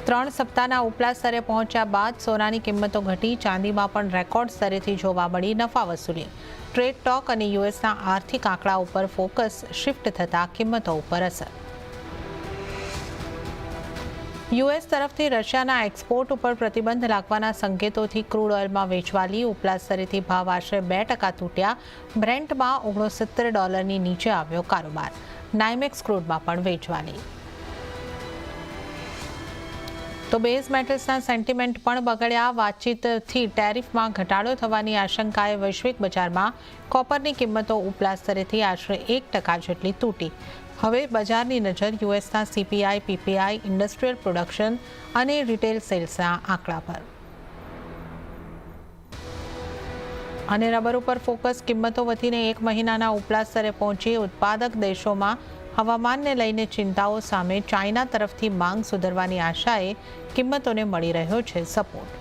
3 સપ્તાહના ઉપલા સ્તરે પહોંચ્યા બાદ સોનાની કિંમતો ઘટી, ચાંદીમાં પણ રેકોર્ડ સ્તરેથી જોવા મળી નફા વસૂલી. ટ્રેડ ટોક અને યુએસના આર્થિક આંકડા ઉપર ફોકસ શિફ્ટ થતા કિંમતો ઉપર અસર. યુએસ તરફથી રશિયાના એક્સપોર્ટ ઉપર પ્રતિબંધ લાગવાના સંકેતોથી ક્રૂડ ઓઇલમાં વેચવાલી ઉપલા સ્તરેથી ભાવ આશરે 2% તૂટ્યા. બ્રેન્ટમાં $69 નીચે આવ્યો કારોબાર. નાઇમેક્સ ક્રૂડમાં પણ વેચવાલી. તો બેઝ મેટલ્સના સેન્ટિમેન્ટ પણ બગડ્યા. વાતચીતથી ટેરિફમાં ઘટાડો થવાની આશંકાએ વૈશ્વિક બજારમાં કોપરની કિંમતો ઉપલા સ્તરેથી આશરે 1% જેટલી તૂટી. હવે બજારની નજર યુએસના સીપીઆઈ, પીપીઆઈ, ઇન્ડસ્ટ્રીયલ પ્રોડક્શન અને રિટેલ સેલ્સના આંકડા પર. અને રબર ઉપર ફોકસ. કિંમતો વધીને 1 મહિનાના ઉપલા સ્તરે પહોંચી. ઉત્પાદક દેશોમાં હવામાનને લઈને ચિંતાઓ સામે ચાઇના તરફથી માંગ સુધરવાની આશાએ કિંમતોને મળી રહ્યો છે સપોર્ટ.